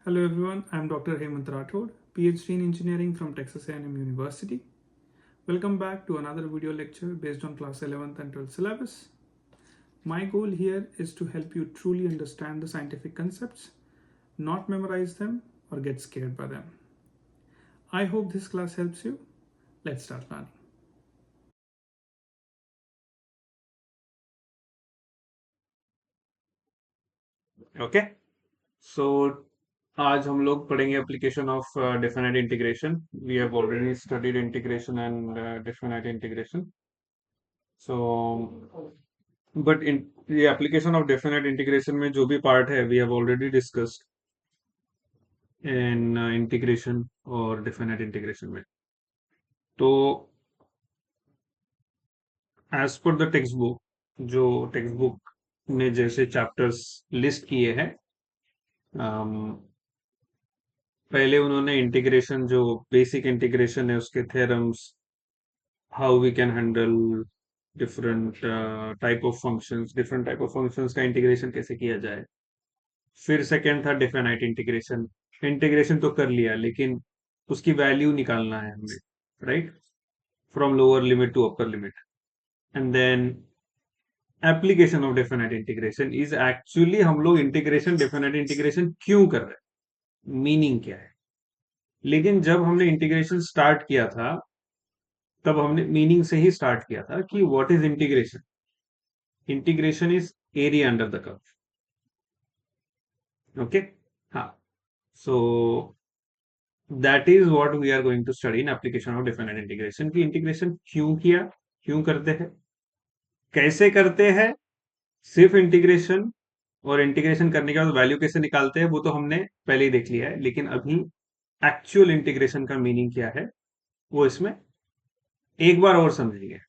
Hello everyone, I am Dr. Hemant Rathod, PhD in Engineering from Texas A&M University. Welcome back to another video lecture based on class 11th and 12th syllabus. My goal here is to help you truly understand the scientific concepts, not memorize them or get scared by them. I hope this class helps you. Let's start learning. Okay so आज हम लोग पढ़ेंगे application of definite integration. We have already studied integration and definite integration. So but in ये application of definite integration में जो भी part है we have already discussed in integration और डेफिनेट इंटीग्रेशन में. तो as per the textbook, जो textbook ने जैसे चैप्टर्स लिस्ट किए हैं, पहले उन्होंने इंटीग्रेशन, जो बेसिक इंटीग्रेशन है उसके theorems, how we can handle different different type of functions का इंटीग्रेशन कैसे किया जाए. फिर सेकेंड था डेफिनाइट इंटीग्रेशन. इंटीग्रेशन तो कर लिया, लेकिन उसकी वैल्यू निकालना है हमें, right, from lower limit to upper limit. And then application of definite integration is actually हम लोग इंटीग्रेशन, डेफिनाइट इंटीग्रेशन क्यों कर रहे हैं, मीनिंग क्या है. लेकिन जब हमने इंटीग्रेशन स्टार्ट किया था तब हमने मीनिंग से ही स्टार्ट किया था कि what is integration. Integration is area under the curve. Okay, हाँ. So that is what we are going to study in application of definite integration. की इंटीग्रेशन क्यों किया, क्यों करते हैं, कैसे करते हैं. सिर्फ इंटीग्रेशन और इंटीग्रेशन करने के बाद वैल्यू कैसे निकालते हैं वो तो हमने पहले ही देख लिया है, लेकिन अभी एक्चुअल इंटीग्रेशन का मीनिंग क्या है वो इसमें एक बार और समझेंगे,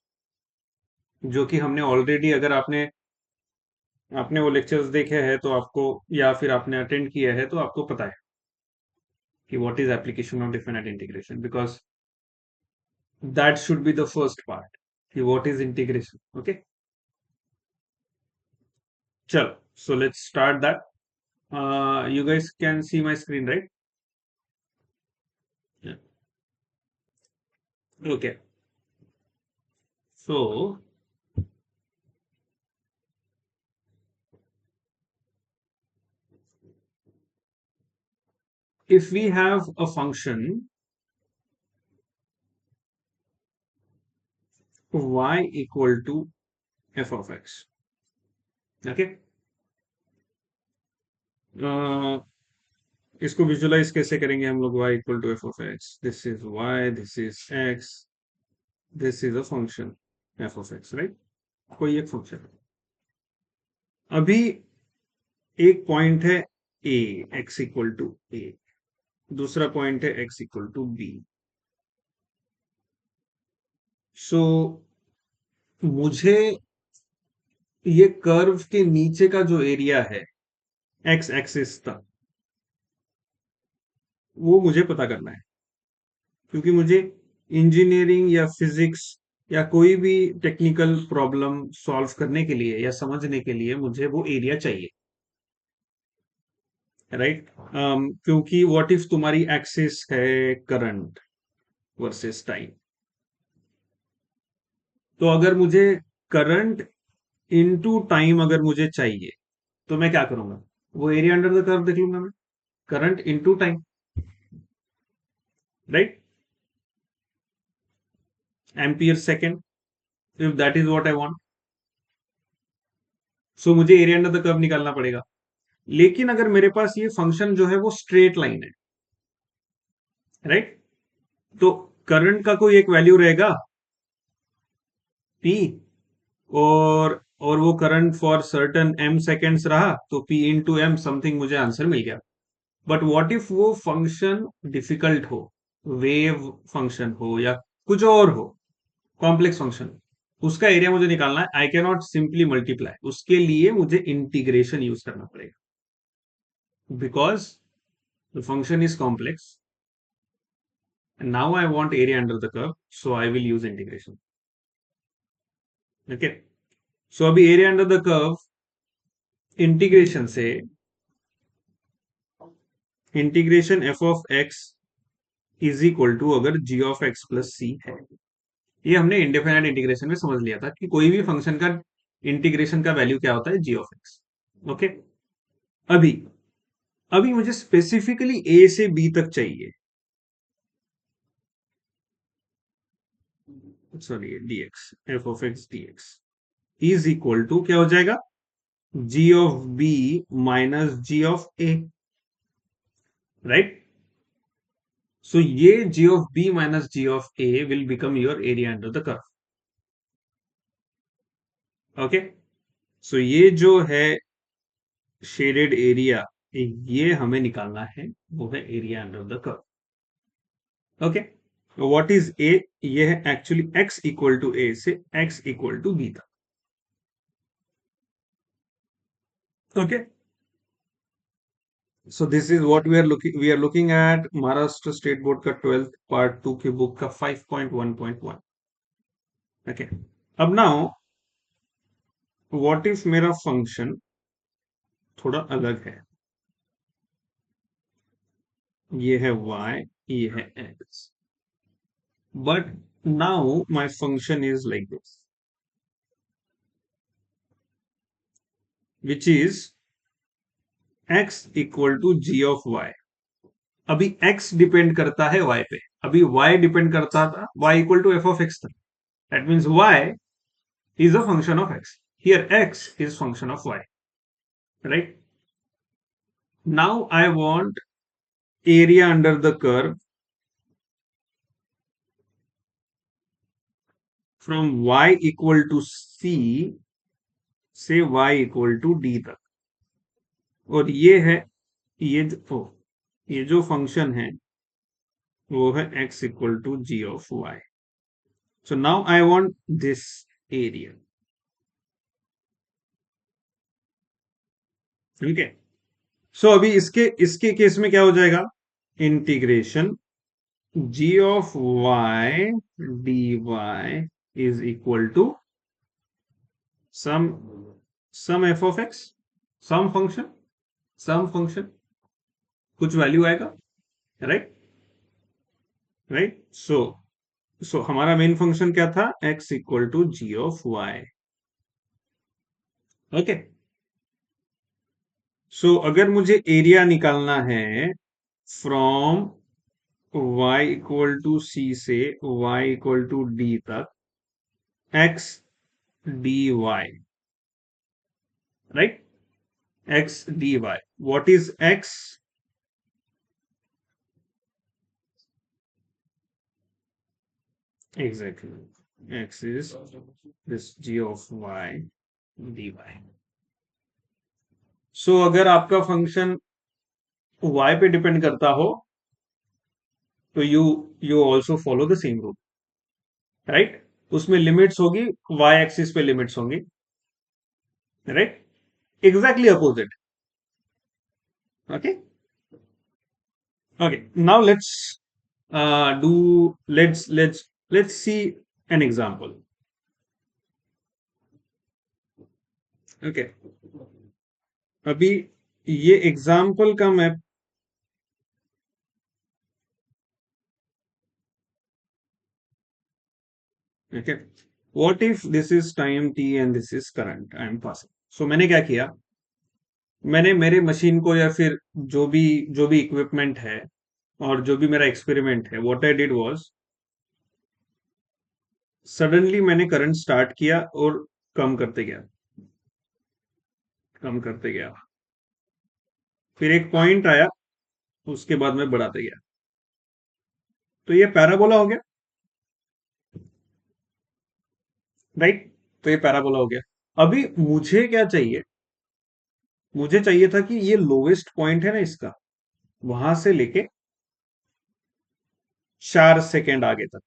जो कि हमने ऑलरेडी, अगर आपने आपने वो लेक्चर्स देखे हैं तो आपको, या फिर आपने अटेंड किया है तो आपको पता है कि what is application of definite integration, because that should be the first part कि व्हाट इज इंटीग्रेशन. ओके, चलो, so let's start that. You guys can see my screen, right? Yeah. Okay, so if we have a function y equal to f of x, okay, इसको visualise कैसे करेंगे हम लोग. y equal to f of x, this is y, this is x, this is a function f of x, right. कोई एक function. अभी एक point है a, x equal to a, दूसरा पॉइंट है x equal to b. So मुझे ये कर्व के नीचे का जो एरिया है x एक्सिस तक, वो मुझे पता करना है, क्योंकि मुझे इंजीनियरिंग या फिजिक्स या कोई भी टेक्निकल प्रॉब्लम सॉल्व करने के लिए या समझने के लिए मुझे वो एरिया चाहिए, राइट. क्योंकि व्हाट इफ तुम्हारी एक्सिस है करंट वर्सेस टाइम, तो अगर मुझे करंट इनटू टाइम अगर मुझे चाहिए तो मैं क्या करूंगा, वो एरिया अंडर द कर्व देख लूंगा मैं, current into time, right, ampere second, if that is what I want. So मुझे एरिया अंडर द कर्व निकालना पड़ेगा. लेकिन अगर मेरे पास ये फंक्शन जो है वो स्ट्रेट लाइन है, राइट, तो करंट का कोई एक वैल्यू रहेगा P, और वो current for certain m seconds रहा तो P इंटू एम समथिंग मुझे आंसर मिल गया. बट व्हाट इफ वो फंक्शन डिफिकल्ट हो, वेव फंक्शन हो या कुछ और हो, कॉम्प्लेक्स फंक्शन, उसका एरिया मुझे निकालना है. I can not simply multiply, उसके लिए मुझे इंटीग्रेशन यूज करना पड़ेगा, because the function is complex. And now I want area under the curve, so I will use integration. Okay, so अभी area under the curve integration से integration f of x is equal to अगर g of x plus c है, ये हमने indefinite integration में समझ लिया था कि कोई भी फंक्शन का इंटीग्रेशन का वैल्यू क्या होता है, जी ऑफ एक्स। ओके, अभी अभी मुझे स्पेसिफिकली ए से बी तक चाहिए, sorry dx, f of x dx is equal to क्या हो जाएगा, g of b minus g of a, right. So ये g of b minus g of a will become your area under the curve. Okay, so ये जो है shaded area, ये हमें निकालना है, वो है area under the curve. Okay, what is a, ये है actually x equal to a से एक्स इक्वल टू बी तक। Okay, so this is what we are looking at Maharashtra state board का 12th पार्ट 2 की बुक का 5.1.1। Okay, अब now what if मेरा function थोड़ा अलग है, ये है y, ये है x, but now my function is like this, which is x equal to g of y। अभी x डिपेंड करता है y पे, अभी y डिपेंड करता था y equal to f of x था, that means y is a function of x, here x is function of y, right। Now I want area under the curve from y equal to c से y equal to d तक, और ये है, ये जो function है वो है x equal to g of y। So now I want this area, ठीक है। सो अभी इसके इसके केस में क्या हो जाएगा, integration g of y d y is equal to some some f of x, some function कुछ वैल्यू आएगा, राइट राइट। सो हमारा मेन फंक्शन क्या था, x equal to g of y. Okay, so अगर मुझे एरिया निकालना है from y equal to c से y इक्वल टू डी तक, x dy, right, x dy, what is x, exactly x is this g of y dy। सो अगर आपका function y पे depend करता हो तो you also follow the same rule, right. उसमें limits होगी, y axis पे लिमिट्स होंगी, right, exactly opposite. Okay, okay, now let's see an example। okay, अभी ये एग्जाम्पल का मैं, okay, what if this is time t and this is current I am passing। so मैंने क्या किया, मैंने मेरे मशीन को या फिर जो भी इक्विपमेंट है और जो भी मेरा एक्सपेरिमेंट है, what I did was, suddenly मैंने करंट स्टार्ट किया और कम करते गया, कम करते गया, फिर एक पॉइंट आया, उसके बाद मैं बढ़ाते गया, तो ये पैराबोला हो गया, राइट। तो ये पैराबोला हो गया। अभी मुझे क्या चाहिए, मुझे चाहिए था कि ये लोवेस्ट पॉइंट है ना इसका, वहां से लेके 4 सेकेंड आगे तक।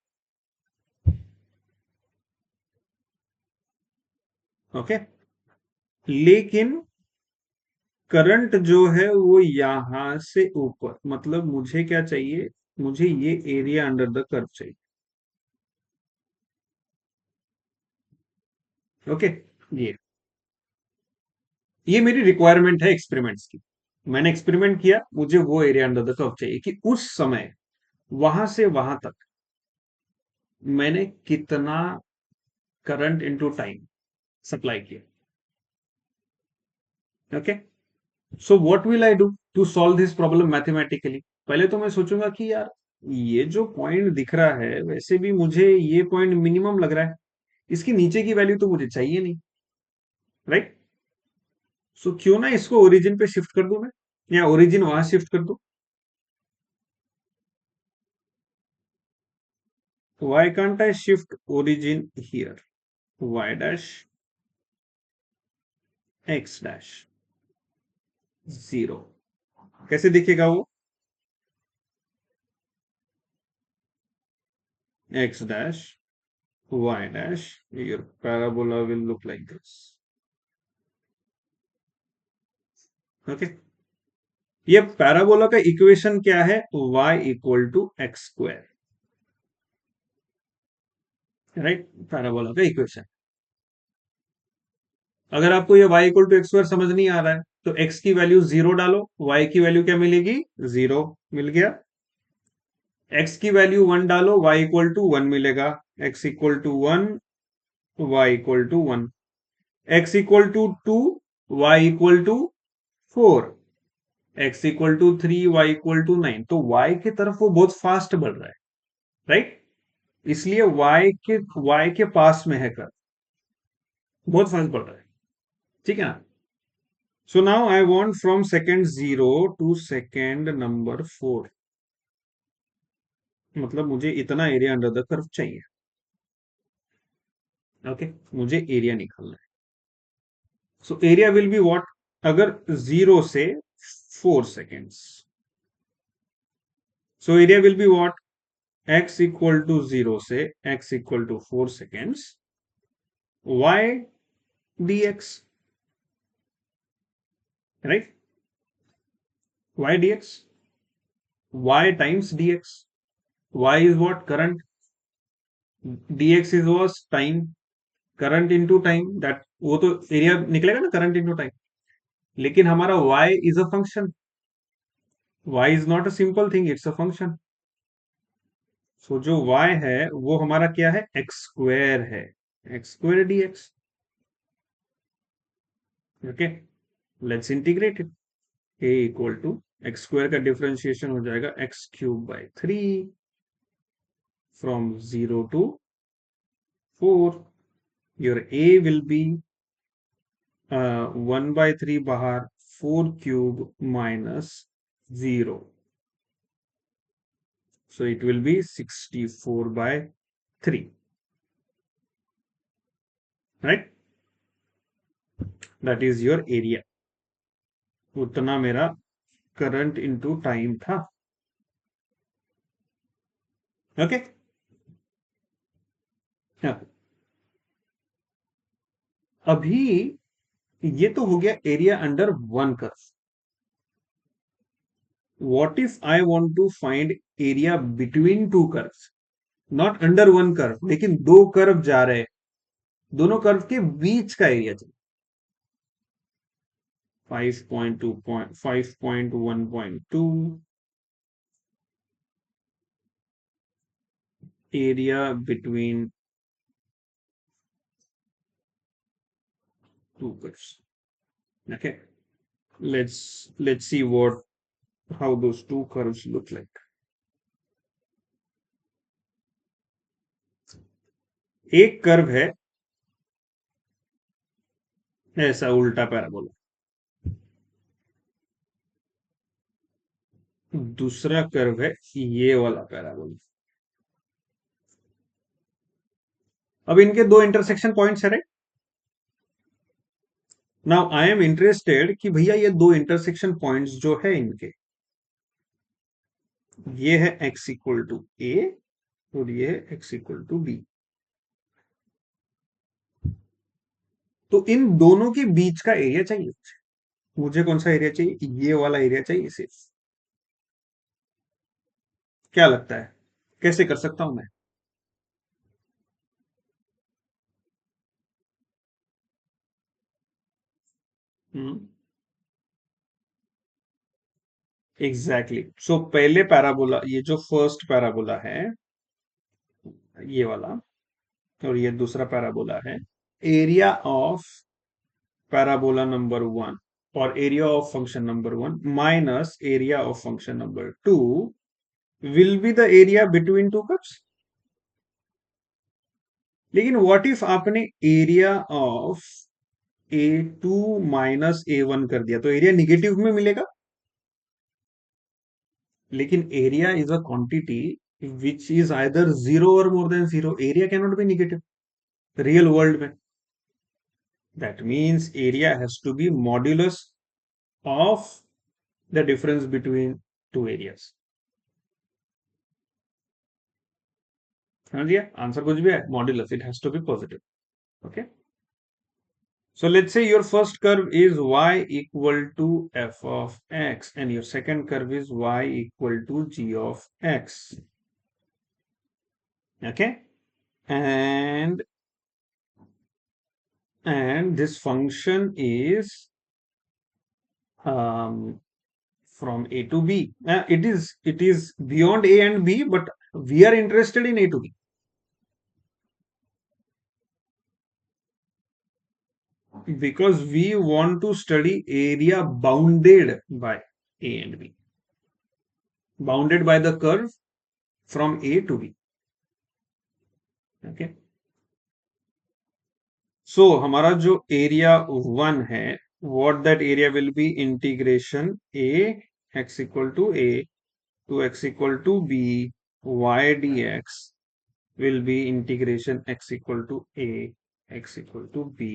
ओके, लेकिन करंट जो है वो यहां से ऊपर, मतलब मुझे क्या चाहिए, मुझे ये एरिया अंडर द कर्व चाहिए। ओके, ये मेरी रिक्वायरमेंट है एक्सपेरिमेंट्स की। मैंने एक्सपेरिमेंट किया, मुझे वो एरिया अंडर द कर्व चाहिए कि उस समय वहां से वहां तक मैंने कितना करंट इनटू टाइम सप्लाई किया. Okay, so what will I do to solve this problem mathematically. पहले तो मैं सोचूंगा कि यार ये जो पॉइंट दिख रहा है वैसे भी मुझे ये पॉइंट मिनिमम लग रहा है, इसकी नीचे की वैल्यू तो मुझे चाहिए नहीं, राइट. सो क्यों ना इसको ओरिजिन पे शिफ्ट कर दूं मैं, या ओरिजिन वहां शिफ्ट कर दूं. Why can't I shift origin here? Y dash x dash 0. कैसे दिखेगा वो? X dash y dash, your parabola will look like this. Okay, ये पैराबोला का इक्वेशन क्या है? y equal to x square, right. Parabola का इक्वेशन. अगर आपको ये y equal to x square समझ नहीं आ रहा है तो x की वैल्यू 0 डालो, y की वैल्यू क्या मिलेगी? 0 मिल गया. x की वैल्यू 1 डालो, y इक्वल टू 1 मिलेगा. x equal to 1, y equal to 1. x equal to 2, y equal to 4. x equal to 3, y equal to 9. तो y की तरफ वो बहुत फास्ट बढ़ रहा है, राइट. इसलिए y के पास में है कर, बहुत फास्ट बढ़ रहा है, ठीक है ना. So now I want from second 0 to second number 4, मतलब मुझे इतना एरिया अंडर द कर्व चाहिए. ओके, मुझे एरिया निकालना है. So area will be what? अगर 0 से 4 seconds, so area will be what? x equal to 0 से x equal to 4 seconds y dx, right. y dx, y times dx. y is what? Current. dx is was time. Current into time, that वो तो area निकलेगा ना, current into time. लेकिन हमारा y is a function. y is not a simple thing, it's a function. So जो y है वो हमारा क्या है? एक्स स्क्वायर है. X square dx. Okay, let's integrate it. a equal to x square का डिफरेंशिएशन हो जाएगा x cube by 3 from 0 to 4. Your a will be 1/3 बाहर, 4 cube minus 0. So it will be 64/3, right? That is your area. उतना मेरा current into time था. Okay, अभी ये तो हो गया area under one curve. What if I want to find area between two curves? Not under one curve, लेकिन दो कर्व जा रहे हैं, दोनों कर्व के बीच का एरिया चाहिए. 5.2 5.1.2 area between two curves. Okay, let's see what how those two curves look like. एक कर्व है ऐसा उल्टा पैराबोला, दूसरा कर्व है ये वाला पैराबोला. अब इनके दो इंटरसेक्शन पॉइंट्स है, right. Now I am interested कि भैया ये दो इंटरसेक्शन पॉइंट्स जो है इनके, ये है x इक्वल टू ए और ये है x इक्वल टू बी. तो इन दोनों के बीच का एरिया चाहिए मुझे. कौन सा एरिया चाहिए? ये वाला एरिया चाहिए सिर्फ. क्या लगता है कैसे कर सकता हूं मैं? हम्म एग्जैक्टली सो पहले पैराबोला, ये जो फर्स्ट पैराबोला है ये वाला, और ये दूसरा पैराबोला है, area of parabola number one और area of function number one minus area of function number two will be the area between two curves. लेकिन व्हाट इफ आपने area of a two minus a one कर दिया, तो area negative में मिलेगा। लेकिन area is a quantity which is either zero और more than zero, area can not be negative real world में। That means area has to be modulus of the difference between two areas. समझ गया? Answer कुछ भी है, modulus, it has to be positive. Okay, so let's say your first curve is y equal to f of x and your second curve is y equal to g of x. Okay, and this function is from a to b. It is beyond a and b, but we are interested in a to b because we want to study area bounded by a and b, bounded by the curve from a to b. Okay, so हमारा जो area one है, what that area will be integration a x equal to a to x equal to b y dx will be integration x equal to a x equal to b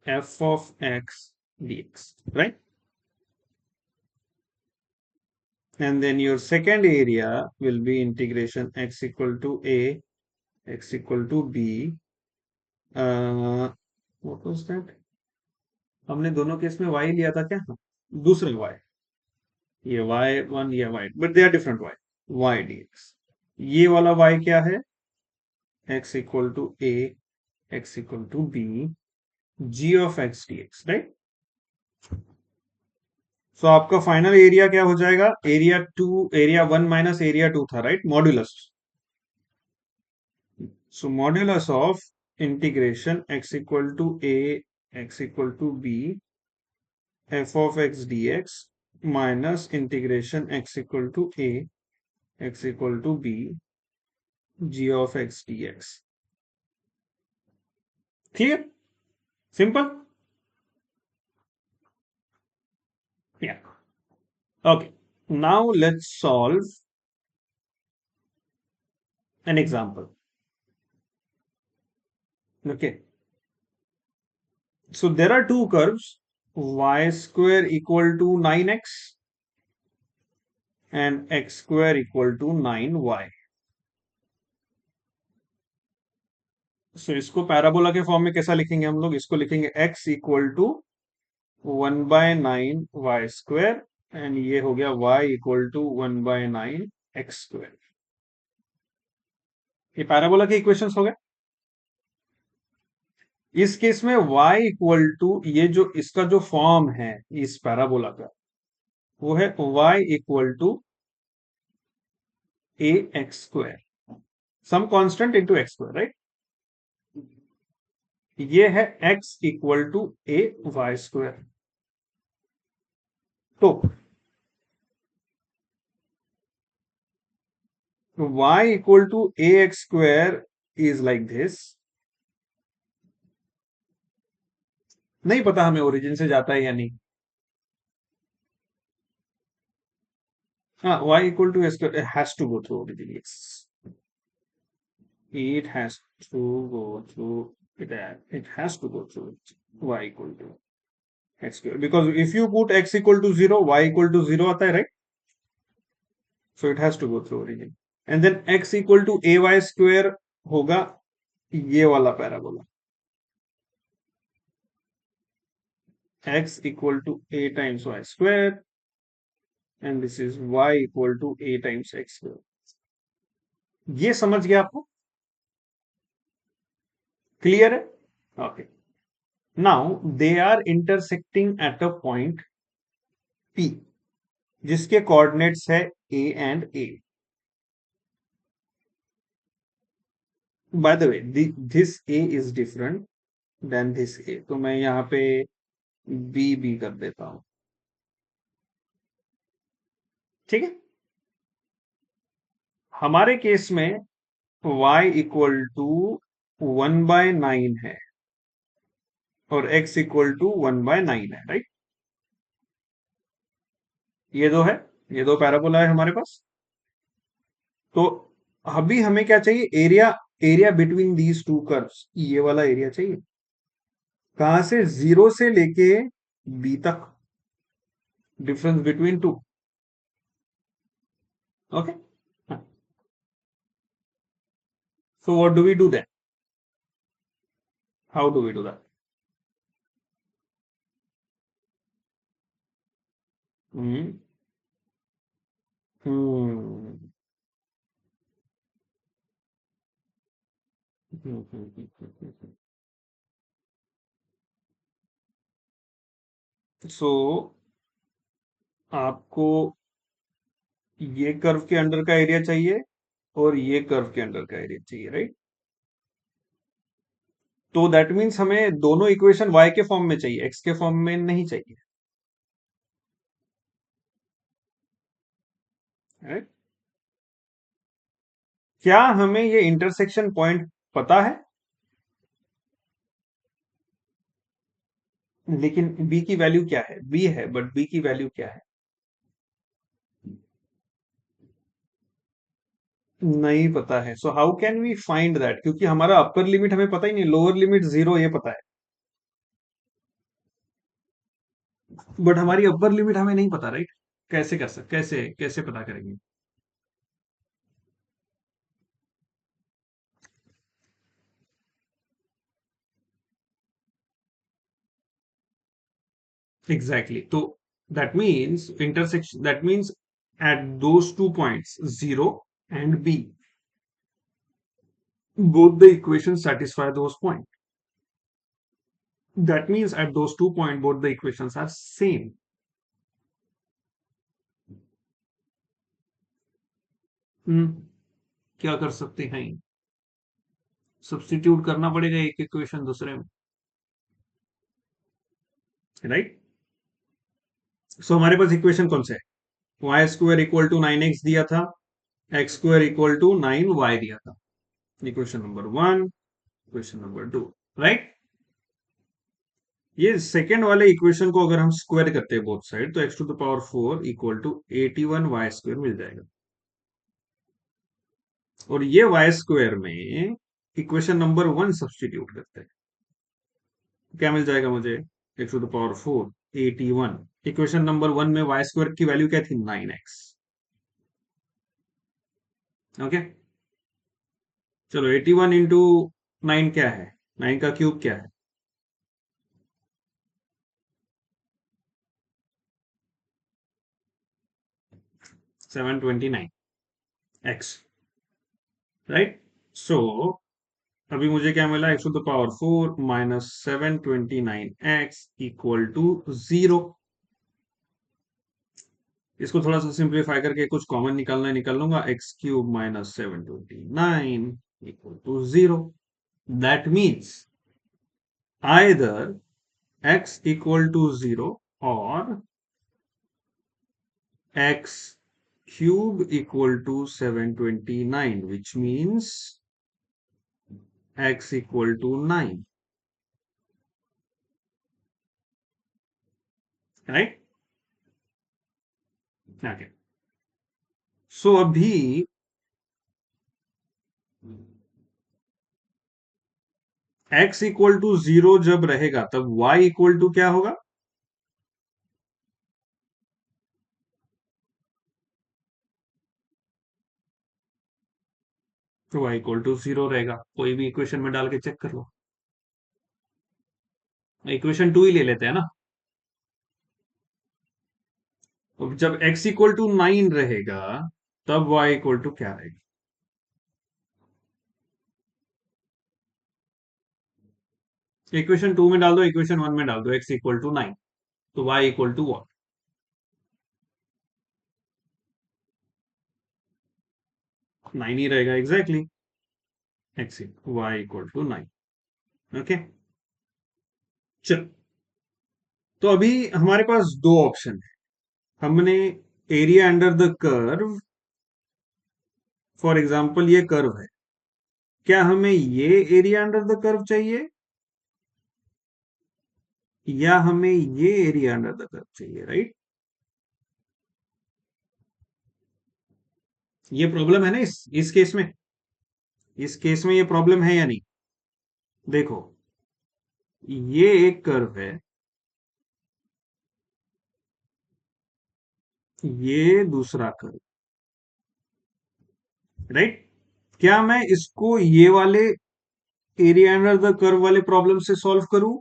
f of x dx, right? And then your second area will be integration x equal to a x equal to b, what was that? हमने दोनों case में y लिया था क्या? दूसरा y, ये y1 ये y, but they are different y dx। ये वाला y क्या है? x equal to a x equal to b g of x dx, right? So आपका फाइनल एरिया क्या हो जाएगा? Area one minus area two था, right? Modulus, so modulus of integration x equal to a x equal to b f of x dx minus integration x equal to a x equal to b g of x dx. Clear? Simple? Yeah. Okay. Now let's solve an example. Okay. So there are two curves, y square equal to 9x and x square equal to 9y. So इसको parabola के form में कैसा लिखेंगे हम लोग? इसको लिखेंगे x equal to 1/9 y square and ये हो गया y equal to 1/9 x square. ये पैराबोला के इक्वेशंस हो गए। इस केस में y इक्वल टू, ये जो इसका जो फॉर्म है इस पैराबोला का, वो है y equal to a x square, some constant into x square, right? ये है x equal to a y square. तो y equal to a x square is like this. नहीं पता हमें ओरिजिन से जाता है या नहीं। हाँ, y equal to x square has to go through origin, yes, it has to go through that, it has to go through y equal to x square, because if you put x equal to 0 y equal to 0 आता है, right? So it has to go through origin, and then x equal to ay square होगा ये वाला parabola, x equal to a times y square and this is y equal to a times x square। ये समझ गया आपको? Clear है? Okay, now they are intersecting at a point P, जिसके coordinates है A and A. By the way, this A is different than this A, तो मैं यहाँ पे बी कर देता हूं. ठीक है. हमारे केस में y इक्वल टू 1/9 है और x इक्वल टू 1/9 है, राइट. ये दो है, ये दो पैराबोला है हमारे पास. तो अभी हमें क्या चाहिए? Area. Area between these two curves, ये वाला एरिया चाहिए. कहां से? 0 से लेके b तक, difference between two. Okay. So what do we do then? How do we do that? Hmm hmm so आपको ये कर्व के अंडर का एरिया चाहिए और ये कर्व के अंडर का एरिया चाहिए, राइट. तो दैट मीन्स हमें दोनों इक्वेशन y के फॉर्म में चाहिए, x के फॉर्म में नहीं चाहिए, राइट. क्या हमें ये इंटरसेक्शन पॉइंट पता है? लेकिन b की वैल्यू क्या है? b है, बट b की वैल्यू क्या है? नहीं पता है. So how can we find that? क्योंकि हमारा अपर लिमिट हमें पता ही नहीं, लोअर लिमिट 0 ये पता है, बट हमारी अपर लिमिट हमें नहीं पता, राइट. कैसे कर सकते, कैसे कैसे पता करेंगे? एग्जैक्टली. तो that means intersection, that means at those two points 0 and b, both the equations satisfy those points. That means at those 2 points both the equations are same. क्या कर सकते हैं? सब्स्टिट्यूट करना पड़ेगा एक इक्वेशन दूसरे में, राइट. सो हमारे पास इक्वेशन कौन सा है? Y square equal to 9x दिया था, x square equal to 9y दिया था. Equation number 1, equation number 2, right. ये सेकेंड वाले इक्वेशन को अगर हम स्क्वायर करते हैं बोथ साइड, तो x to the power 4 equal to 81y square मिल जाएगा. और ये y स्क्वायर में इक्वेशन नंबर 1 सब्सटीट्यूट करते हैं, क्या मिल जाएगा मुझे? x to the power 4 81. Equation number 1 में y स्क्वायर की वैल्यू क्या थी? 9x. ओके. चलो 81 इंटू 9 क्या है? 9 का क्यूब क्या है? 729 x, राइट. सो अभी मुझे क्या मिला? x to the power 4 minus 729x equal to 0. इसको थोड़ा सा सिंप्लीफाई करके कुछ कॉमन निकालना है, निकाल लूंगा. X cube minus 729 equal to 0. That means either x equal to 0 or x cube equal to 729, which means x equal to 9, right? Okay. So अभी x इक्वल टू 0 जब रहेगा तब y इक्वल टू क्या होगा? तो y इक्वल टू 0 रहेगा. कोई भी इक्वेशन में डाल के चेक कर लो. इक्वेशन 2 ही ले लेते हैं ना. तो जब x इक्वल टू 9 रहेगा तब y इक्वल टू क्या रहेगा? इक्वेशन 2 में डाल दो, इक्वेशन 1 में डाल दो. x इक्वल टू 9, तो y इक्वल टू व्हाट? 9 ही रहेगा exactly x y equal to 9. Okay, चल. तो अभी हमारे पास दो ऑप्शन है. हमने area under the curve, for example ये कर्व है, क्या हमें ये एरिया अंडर द कर्व चाहिए या हमें ये एरिया अंडर द कर्व चाहिए, राइट? ये प्रॉब्लम है ना इस केस में. इस केस में ये प्रॉब्लम है या नहीं? देखो, ये एक कर्व है, ये दूसरा कर्व, राइट? क्या मैं इसको ये वाले एरिया अंडर द कर्व वाले प्रॉब्लम से सॉल्व करूं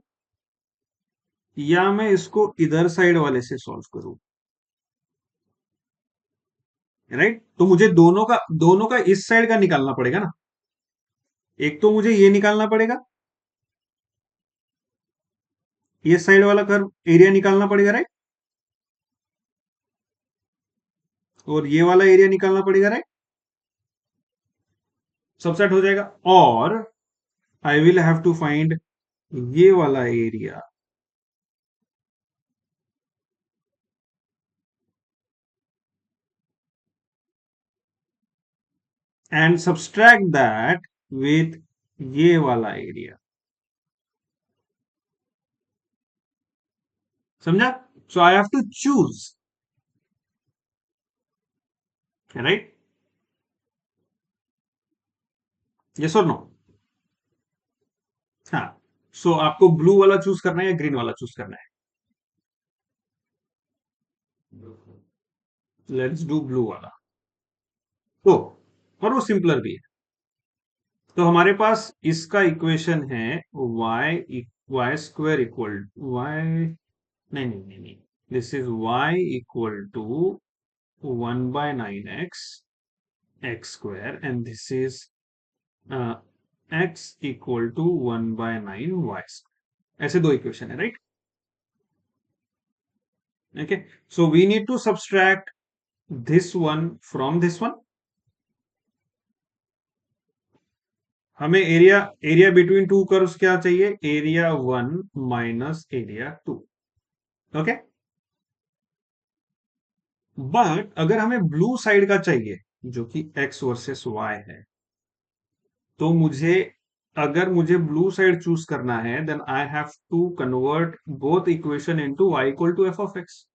या मैं इसको इधर साइड वाले से सॉल्व करूं, राइट? तो मुझे दोनों का इस साइड का निकालना पड़ेगा ना. एक तो मुझे ये निकालना पड़ेगा, ये साइड वाला कर्व एरिया निकालना पड़ेगा, राइट? और ये वाला एरिया निकालना पड़ेगा, राइट? सब सेट हो जाएगा. और I will have to find ये वाला area, and subtract that with ये वाला एरिया. समझा? So I have to choose, right? Yes और नो? हाँ. सो आपको ब्लू वाला चूज करना है या ग्रीन वाला चूज करना है? लेट्स डू ब्लू वाला. तो और वो सिंपलर भी है. तो हमारे पास इसका इक्वेशन है y स्क्वायर इक्वल y, नहीं नहीं नहीं नहीं, this is y equal to 1/9x x square and this is x equal to 1/9 y square. ऐसे दो इक्वेशन है, right? Okay, so we need to subtract this one from this one. हमें area between two curves क्या चाहिए? Area 1 minus area 2. Okay, but अगर हमें blue side का चाहिए जो कि x वर्सेस y है, तो अगर मुझे ब्लू साइड चूज करना है then I have to convert both equation into y equal to f of x.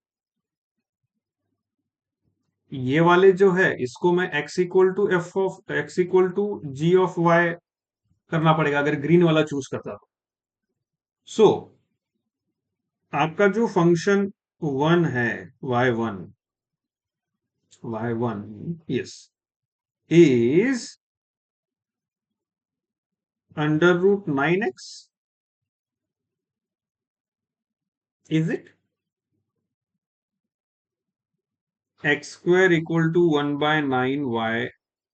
ये वाले जो है इसको मैं x equal to f of x equal to g of y करना पड़ेगा अगर ग्रीन वाला चूज करता तो. सो आपका जो फंक्शन 1 है, y1 yes is under root 9x, is it? x square equal to 1/9 y,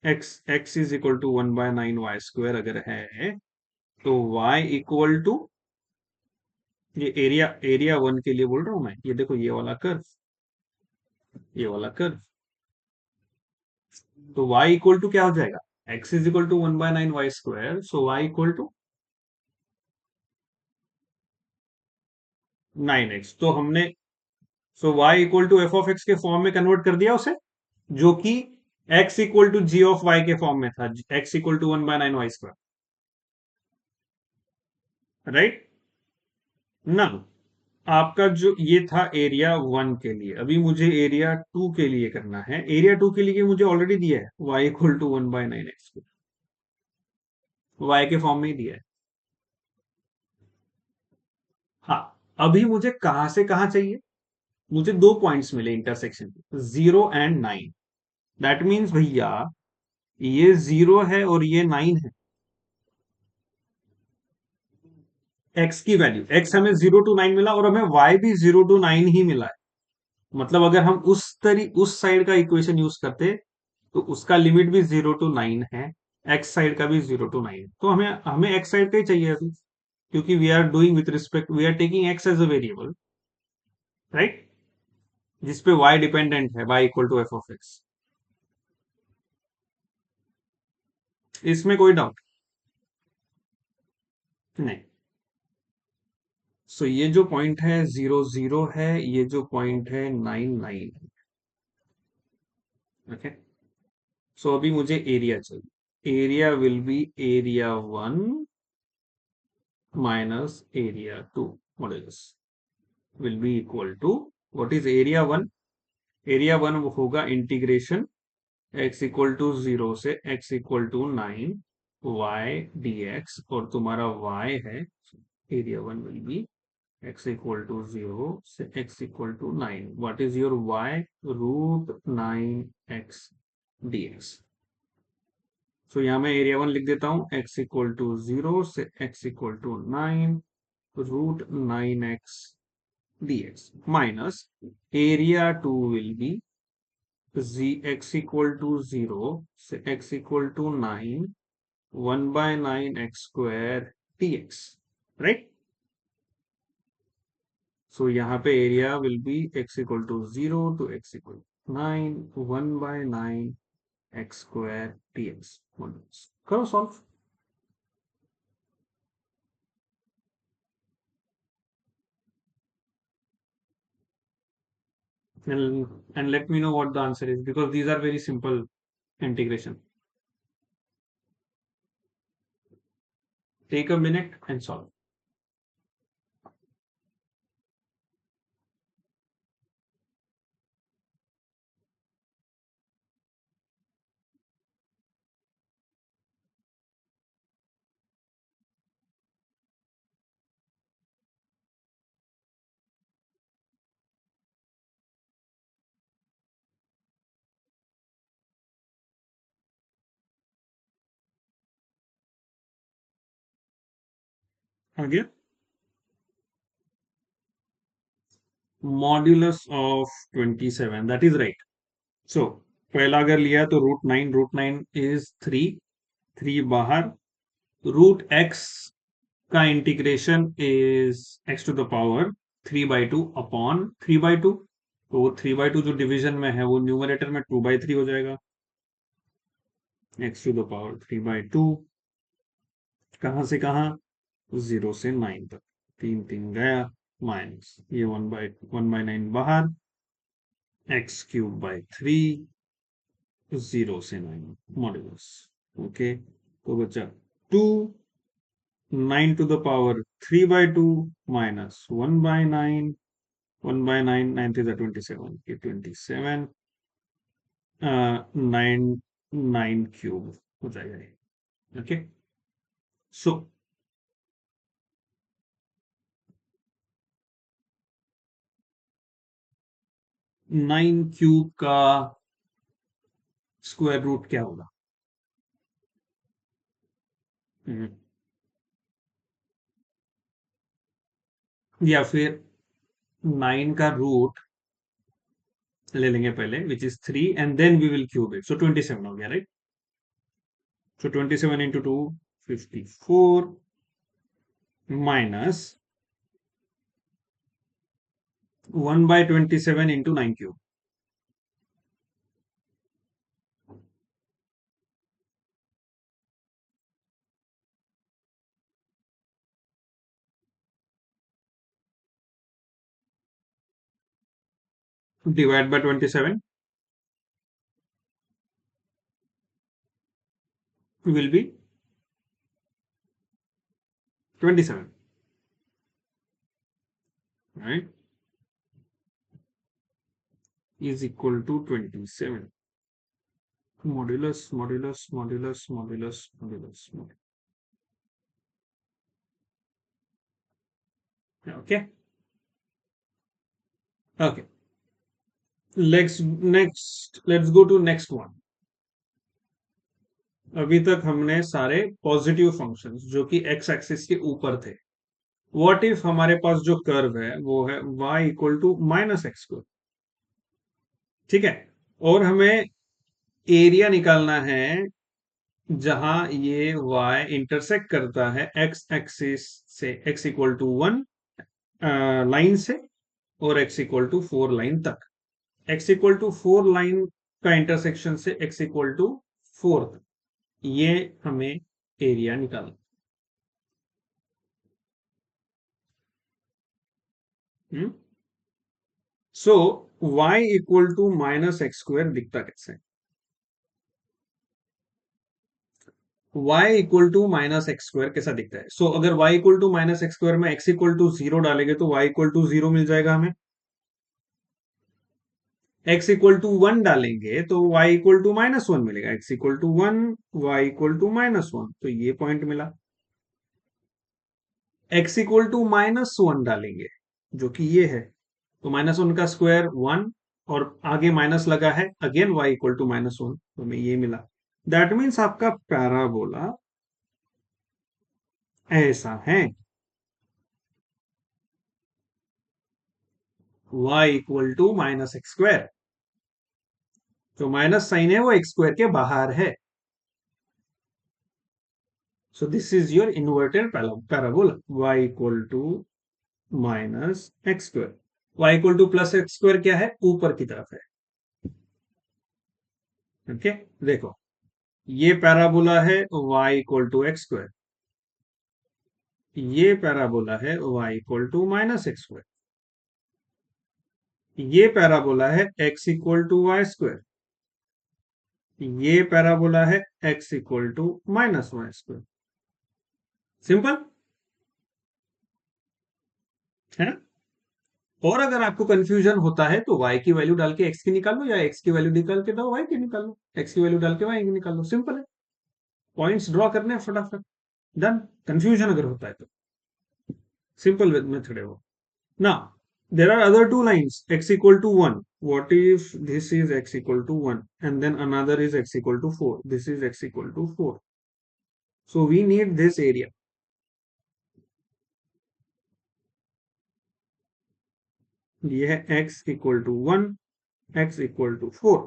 x is equal to 1/9 y square अगर है तो y इक्वल टू, ये एरिया 1 के लिए बोल रहा हूं मैं, ये देखो ये वाला कर्व, ये वाला कर्व. तो y इक्वल टू क्या हो जाएगा? x is equal to 1/9 y square, so y equal to 9x. तो हमने y equal to f of x के फॉर्म में कन्वर्ट कर दिया उसे, जो कि x equal to g of y के फॉर्म में था, x equal to 1/9 y square, right? ना, आपका जो ये था एरिया 1 के लिए, अभी मुझे एरिया 2 के लिए करना है. एरिया 2 के लिए मुझे ऑलरेडी दिया है y equal to 1/9x, y के फॉर्म में ही दिया है. हाँ, अभी मुझे कहां से कहां चाहिए? मुझे दो पॉइंट्स मिले इंटरसेक्शन, 0 एंड 9. दैट मीन्स भैया ये 0 है और ये 9 है. x की वैल्यू, x हमें 0 to 9 मिला और हमें y भी 0 to 9 ही मिला है. मतलब अगर हम उस साइड का इक्वेशन यूज करते तो उसका लिमिट भी 0 to 9 है, x साइड का भी 0 to 9. तो हमें हमें x साइड का ही चाहिए अभी, क्योंकि we are doing with respect, we are taking x as a variable, right? जिसपे y डिपेंडेंट है, y equal to f of x. इसमें कोई डाउट नहीं। सो ये जो पॉइंट है 0 0 है, ये जो पॉइंट है 9 9। ओके, सो अभी मुझे एरिया चाहिए। Area will be area 1 minus area 2 modulus will be equal to, what is area 1? Area 1 होगा इंटीग्रेशन x इक्वल टू 0 से x equal to 9 y dx, और तुम्हारा y है, area 1 will be x equal to 0 से x equal to 9. What is your y? Root 9x dx. So यहाँ मैं area 1 लिख देता हूँ, x equal to 0 से x equal to 9 root 9x dx minus area 2 will be x equal to 0 से x equal to 9 1 by 9x square dx, right? So यहाँ पे area will be x equal to 0 to x equal 9 1 by 9 x square dx. करो solve. And let me know what the answer is, because these are very simple integration. Take a minute and solve. आ गया? Modulus of 27, that is right. So पहला अगर लिया तो root 9 is 3, 3 बाहर, root x का integration is x to the power 3/2 upon 3/2। तो वो 3/2 जो डिवीजन में है वो न्यूमरेटर में 2/3 हो जाएगा। x टू द पावर 3/2, कहां से कहां? 0 से 9 तक, 3 3 गया, माइनस ये 1/9 बाहर, x³/3 0 से 9 मॉड्यूलस। ओके, तो बचा 2 9 to the power 3/2 minus 1/9, 1/9, 9 is 27, 27, 9 9 cube हो जाएगा। ओके, सो 9 क्यूब का स्क्वायर रूट क्या होगा? या फिर 9 का रूट ले लेंगे पहले, which is 3, and then we will cube it, so 27 हो गया, right? So 27 into 2 54 minus 1/27 into 9 cube, divide by 27 will be 27, right? Is equal to 27 modulus modulus modulus modulus modulus modulus. Okay, okay, let's go to next one. अभी तक हमने सारे positive functions जो कि x axis के ऊपर थे। What if हमारे पास जो कर्व है वो है y इक्वल टू -x², ठीक है, और हमें एरिया निकालना है जहां ये y इंटरसेक्ट करता है x एक्सिस से, x इक्वल टू 1 लाइन से और x इक्वल टू 4 लाइन तक। x इक्वल टू 4 लाइन का इंटरसेक्शन से x इक्वल टू 4 तक, ये हमें एरिया निकालना। So y equal to minus x square दिखता कैसे? y equal to minus x square कैसा दिखता है? सो अगर y equal to minus x square में x इक्वल टू जीरो डालेंगे तो y इक्वल टू जीरो मिल जाएगा हमें। x इक्वल टू वन डालेंगे तो y equal to minus one मिलेगा। x equal to one, y equal to minus one, तो ये पॉइंट मिला। x equal to minus one डालेंगे जो कि ये है, तो माइनस वन का स्क्वायर वन, और आगे माइनस लगा है, again y equal to minus one, तो हमें ये मिला। दैट मीन्स आपका पैराबोला ऐसा है। y equal to minus x square, जो माइनस साइन है वो एक्स स्क्वायर के बाहर है। So this is your inverted parabola y equal to minus x square. y equal to plus x square क्या है? ऊपर की तरफ है। ओके, देखो ये पैराबोला है y equal to x square, ये पैराबोला है y equal to minus x square, ये पैराबोला है x equal to y square, ये पैराबोला है x equal to minus y square. Simple है ना? और अगर आपको कंफ्यूजन होता है तो y की वैल्यू डाल के x की निकाल लो, या x की वैल्यू निकाल के दो y की निकाल लो, x की वैल्यू डाल के y की निकाल लो। सिंपल है, पॉइंट्स ड्रॉ करने हैं फटाफट, डन। कंफ्यूजन अगर होता है तो सिंपल मेथड है वो। Now, there are other two lines, x equal to 1. What if this is x equal to 1 and then another is x equal to 4? This is x equal to 4. So we need this area. ये है x equal to 1, x equal to 4.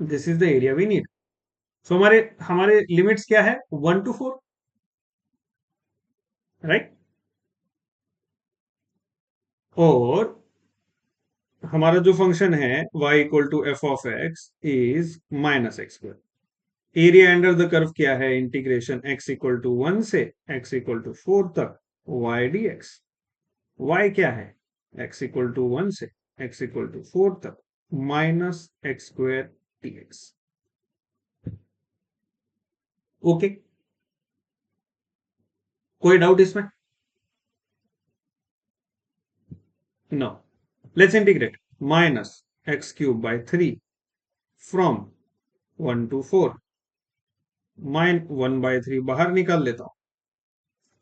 This is the area we need. So हमारे हमारे limits क्या है? 1 to 4, right? और हमारा जो function है y equal to f of x is minus x square. Area under the curve क्या है? इंटीग्रेशन x इक्वल टू 1 से x इक्वल टू 4 तक y dx। y क्या है? x इक्वल टू 1 से x इक्वल टू 4 तक minus x square dx। Okay, कोई doubt इसमें? No. Let's integrate minus x cube by 3 from 1 to 4। Minus 1 by 3 बाहर निकाल लेता हूं,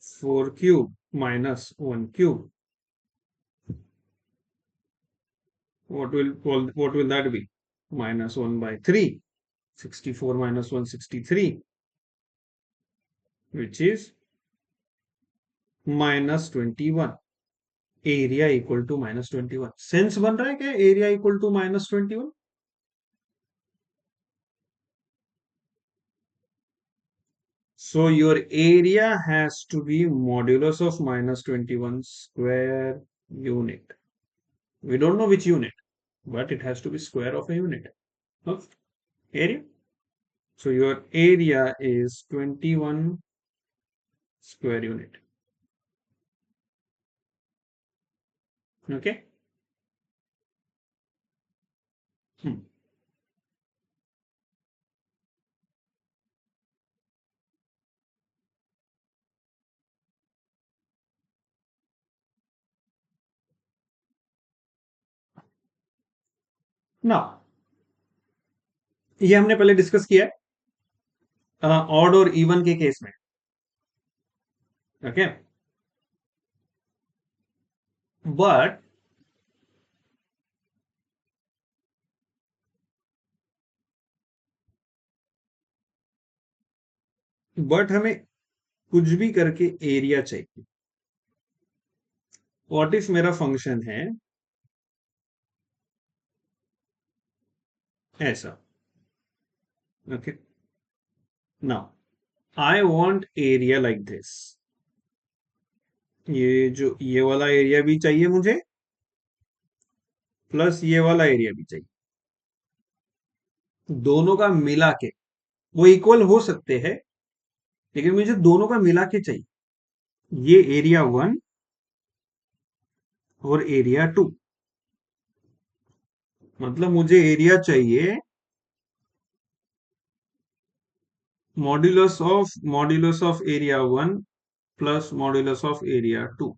4 cube minus 1 cube, what will that be? Minus 1 by 3, 64 minus 1, 63, which is minus 21। Area equal to minus 21। Sense बन रहा है क्या area equal to minus 21? So your area has to be modulus of minus 21 square unit. We don't know which unit, but it has to be square of a unit of area. So your area is 21 square unit. Okay. ना, ये हमने पहले discuss किया है odd और even के case में। Okay, but हमें कुछ भी करके एरिया चाहिए। व्हाट इफ मेरा फंक्शन है ऐसा? Okay, now I want area like this. ये वाला एरिया भी चाहिए मुझे, प्लस ये वाला एरिया भी चाहिए, दोनों का मिला के वो इक्वल हो सकते हैं, लेकिन मुझे दोनों का मिला के चाहिए, ये एरिया 1 और एरिया 2। मतलब मुझे एरिया चाहिए modulus of area 1 plus modulus of area 2।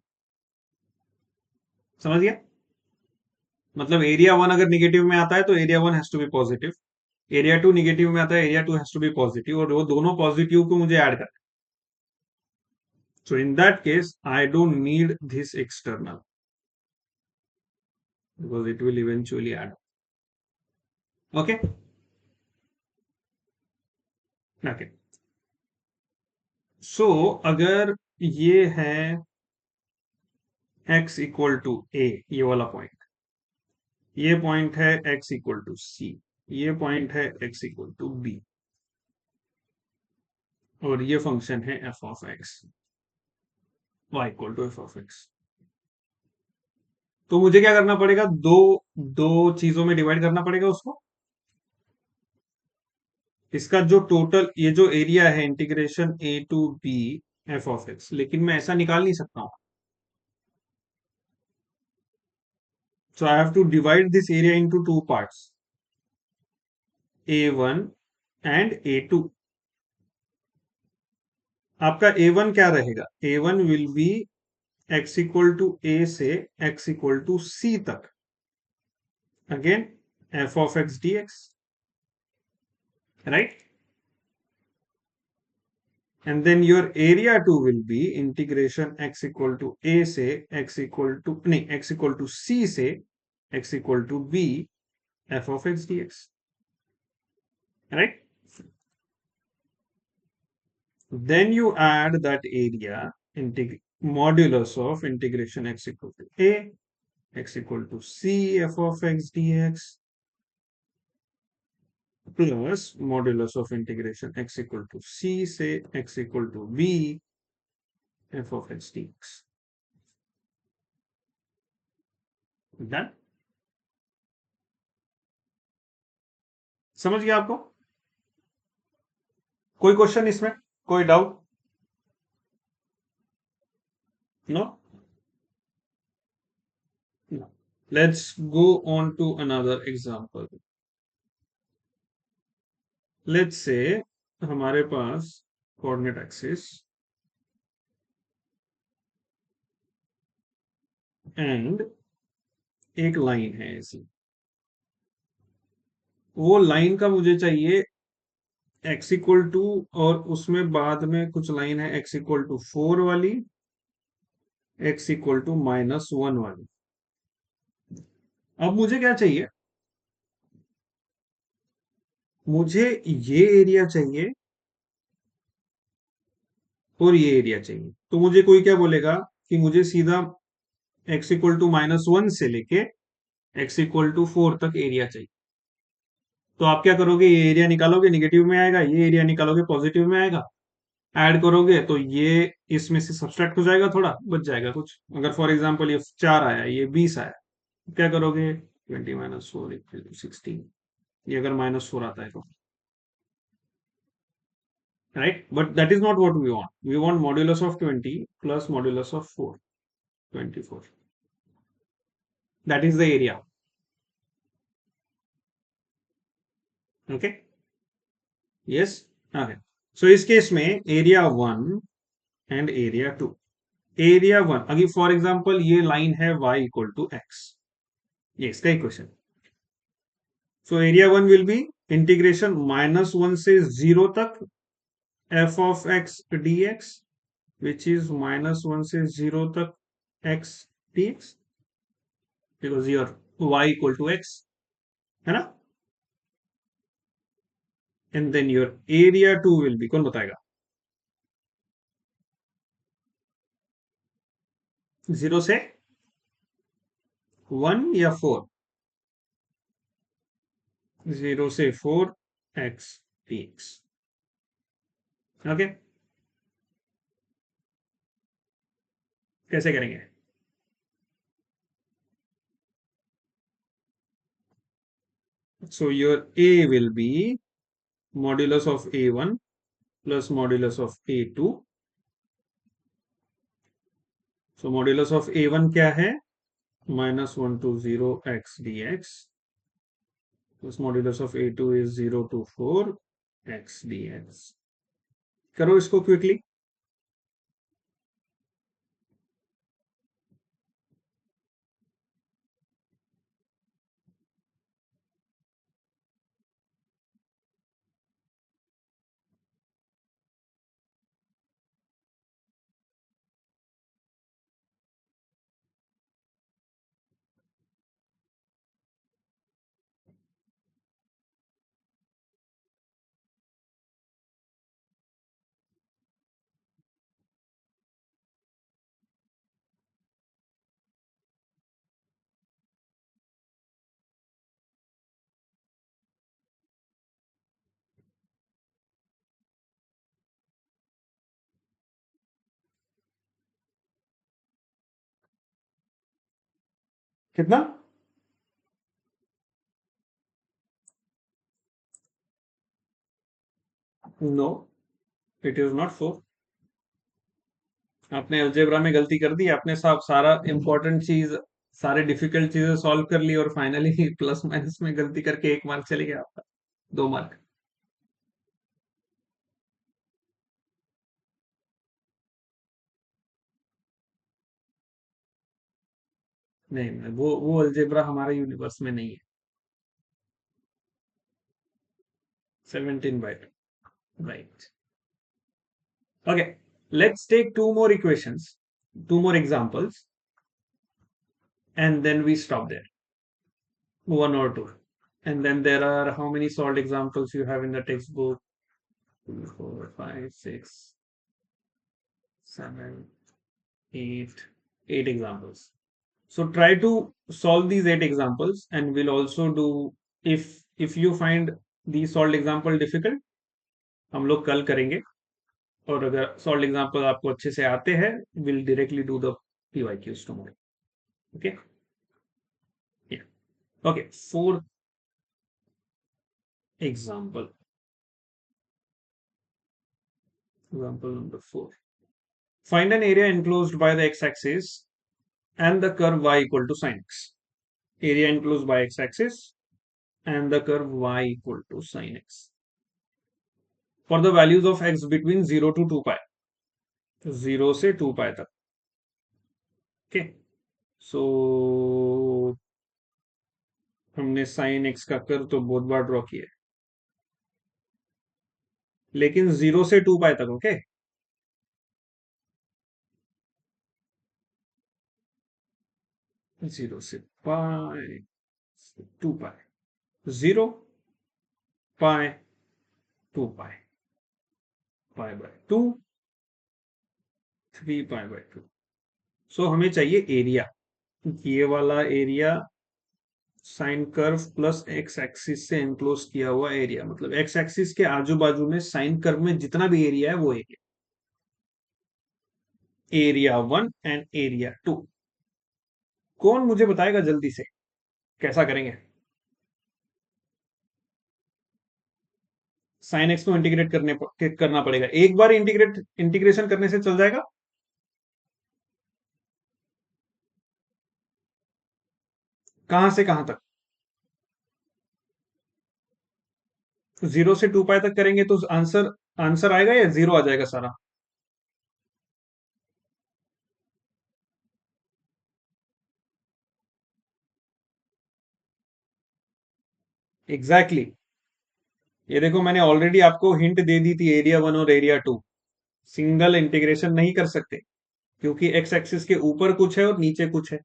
समझ गया? मतलब एरिया 1 अगर निगेटिव में आता है तो area 1 has to be positive, area 2 negative में आता है area 2 has to be positive, और वो दोनों पॉजिटिव को मुझे ऐड करना। So in that case I don't need this external because it will eventually add. Okay okay. So अगर ये है x इक्वल टू ए, ये वाला पॉइंट, ये पॉइंट है x इक्वल टू सी, ये पॉइंट है x इक्वल टू बी, और ये फंक्शन है f of x, y equal to f of x। तो मुझे क्या करना पड़ेगा, दो दो चीजों में डिवाइड करना पड़ेगा उसको। इसका जो टोटल, ये जो एरिया है integration a to b f of x, लेकिन मैं ऐसा निकाल नहीं सकता हूं। So I have to divide this area into two parts, a1 and a2। आपका a1 क्या रहेगा, a1 will be x equal to a से x इक्वल टू c तक, again f of x dx, right. And then your area 2 will be integration x equal to a से x equal to नहीं x equal to c से x equal to b f of x dx, right? Then you add that area modulus of integration x equal to a x equal to c f of x dx plus modulus of integration x equal to c से x equal to b f of x dx। Done? समझ गया आपको? कोई question इसमें, कोई doubt? No? No. Let's go on to another example. Let's say हमारे पास coordinate axis and एक line है ऐसी, वो लाइन का मुझे चाहिए x इक्वल टू, और उसमें बाद में कुछ लाइन है x इक्वल टू 4 वाली, x इक्वल टू -1 वाली। अब मुझे क्या चाहिए, मुझे ये एरिया चाहिए और ये एरिया चाहिए। तो मुझे कोई क्या बोलेगा कि मुझे सीधा x इक्वल टू -1 से लेके x इक्वल टू 4 तक एरिया चाहिए। तो आप क्या करोगे, ये एरिया निकालोगे निगेटिव में आएगा, ये एरिया निकालोगे पॉजिटिव में आएगा, ऐड करोगे तो ये इसमें से सब्सट्रैक्ट हो जाएगा, थोड़ा बच जाएगा कुछ। अगर फॉर एग्जांपल ये 4 आया, ये 20 आया, क्या करोगे, 20 - 4 = 16, ये अगर -4 आता है तो, right. But that is not what we want modulus of 20 plus modulus of 4, 24, that is the area. Okay, yes, okay. So इस केस में एरिया 1 एंड एरिया 2, एरिया 1 अगर फॉर एग्जांपल ये लाइन है y इक्वल टू x, ये इसका equation. So area 1 will B integration -1 से 0 तक f of x dx, which is -1 से 0 तक x dx, because your y equal to x, है ना। And then your area 2 will be, कौन बताएगा, 0 से 1 या 4, 0 से 4 x dx। ओके, कैसे करेंगे, so your a will be modulus of A1 plus modulus of A2. So modulus of A1 क्या है? -1 to 0 x dx plus modulus of A2 is 0 to 4 x dx. करो इसको क्विकली. कितना? No, it is not 4. आपने algebra में गलती कर दी. आपने सब सारा इंपॉर्टेंट चीज, सारे डिफिकल्ट चीजें सॉल्व कर ली और फाइनली प्लस माइनस में गलती करके 1 मार्क चले गया आपका. 2 मार्क. नहीं नहीं, वो अलजेब्रा हमारे यूनिवर्स में नहीं है. 17/2. Right. Okay, let's take 2 more equations, 2 more examples, and then we stop there. 1 or 2. And then there are how many solved examples you have in the textbook? 2, 4, 5, 6, 7, 8. 8 examples. So try to solve these 8 examples, and we'll also do, if you find these solved example difficult, हम लोग कल करेंगे. और अगर solved example आपको अच्छे से आते हैं, we'll directly do the PYQs tomorrow. Okay? Yeah. Okay. Fourth example. Example number 4. Find an area enclosed by the x-axis and the curve y equal to sin x. Area enclosed by x-axis and the curve y equal to sin x. For the values of x between 0 to 2 pi. 0 से 2 pi तक. Okay. So हमने sin x का curve तो बहुत बार draw किया है, लेकिन 0 से 2 pi तक. ओके. 0 से pi, 2 pi, 0 pi, 2 pi, pi by 2, 3 pi by 2. सो हमें चाहिए एरिया. ये वाला area sine curve plus x axis से एनक्लोज किया हुआ एरिया, मतलब एक्स एक्सिस के आजू बाजू में साइन कर्व में जितना भी एरिया है वो एरिया. Area 1 and area 2. कौन मुझे बताएगा जल्दी से कैसा करेंगे? साइन एक्स को इंटीग्रेट करना पड़ेगा. एक बार इंटीग्रेशन करने से चल जाएगा? कहां से कहां तक? 0 से 2 पाई तक करेंगे तो आंसर आएगा या 0 आ जाएगा सारा? Exactly exactly. ये देखो, मैंने ऑलरेडी आपको हिंट दे दी थी. एरिया 1 और एरिया 2 सिंगल इंटीग्रेशन नहीं कर सकते, क्योंकि एक्स एक्सिस के ऊपर कुछ है और नीचे कुछ है.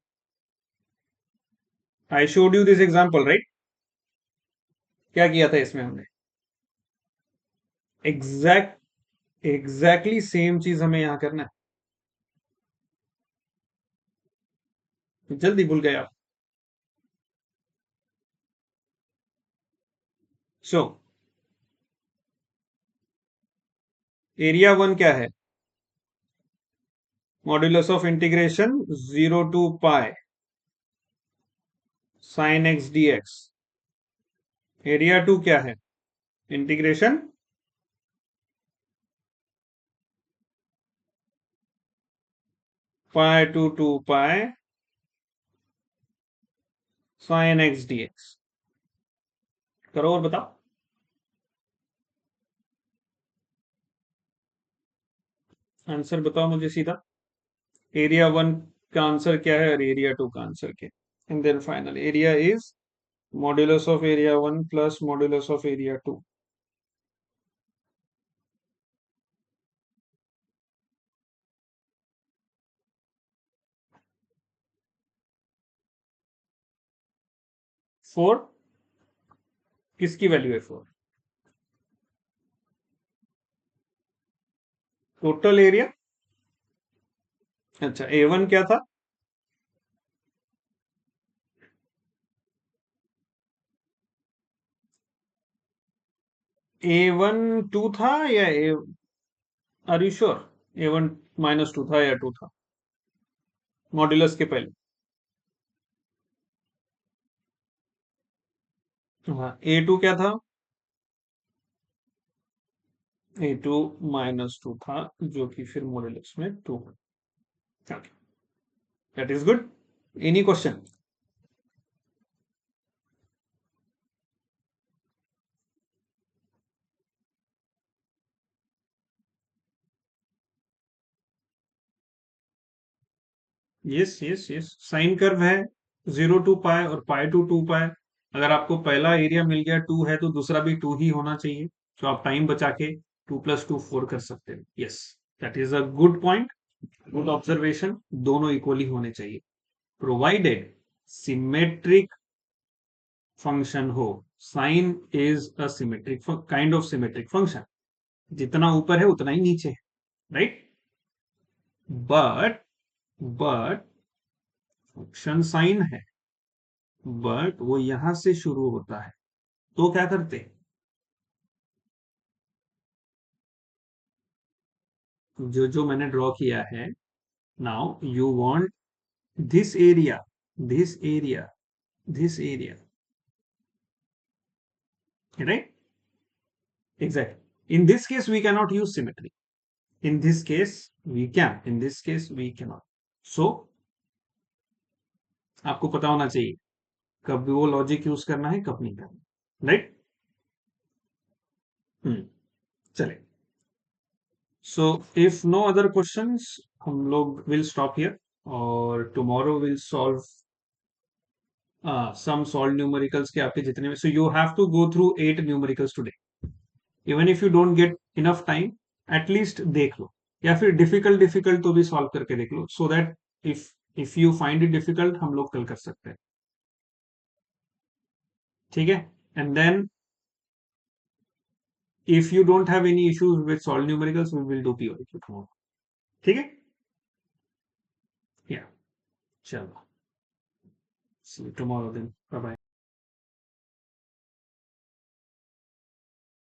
I showed you this example, right? क्या किया था इसमें हमने? एग्जैक्टली सेम चीज हमें यहां करना है. जल्दी भूल गए आप. सो एरिया 1 क्या है? Modulus of integration 0 to pi sine x d x. Area 2 क्या है? Integration pi to 2 pi sine x dx। करो और बताओ। आंसर बताओ मुझे सीधा। एरिया 1 का आंसर क्या है और एरिया 2 का आंसर क्या है? And then final area is modulus of area 1 plus modulus of area 2। Four किसकी वैल्यू है? 4 टोटल एरिया। अच्छा, A1 क्या था? A1 2 था या आर यू श्योर? A1 -2 था या 2 था मॉड्यूलस के पहले? हाँ, A2 क्या था? A2 -2 था, जो कि फिर मॉड्यूलस में 2 है। That is good. Any question? Yes yes yes, sine curve है 0 टू पाई और पाई टू 2 पाई। अगर आपको पहला एरिया मिल गया 2 है तो दूसरा भी 2 ही होना चाहिए, तो आप टाइम बचा के 2 + 2 4 कर सकते हैं। Yes, that is a good point, good observation. दोनों इक्वली होने चाहिए, प्रोवाइडेड सिमेट्रिक फंक्शन हो। Sine is a symmetric kind of symmetric function, जितना ऊपर है उतना ही नीचे है, right? But but function sine है, बट वो यहां से शुरू होता है, तो क्या करते? जो जो मैंने ड्रॉ किया है, now you want this area, this area, this area, right? Exact. In this case we cannot use symmetry, in this case we can, in this case we cannot. So आपको पता होना चाहिए कब वो लॉजिक यूज करना है, कब नहीं करना, राइट? चले। So if no other questions, हम लोग विल स्टॉप हियर, और tomorrow will solve some solve numericals के आपके जितने में। So you have to go through 8 numericals today. Even if you don't get enough time, at least देख लो, या फिर डिफिकल्ट डिफिकल्ट तो भी सॉल्व करके देख लो, so that if if you find it difficult, हम लोग कल कर सकते हैं, ठीक है? And then if you don't have any issues with solved numericals, we will do POQ tomorrow. ठीक है? Yeah. चलो, see you tomorrow then. Bye bye.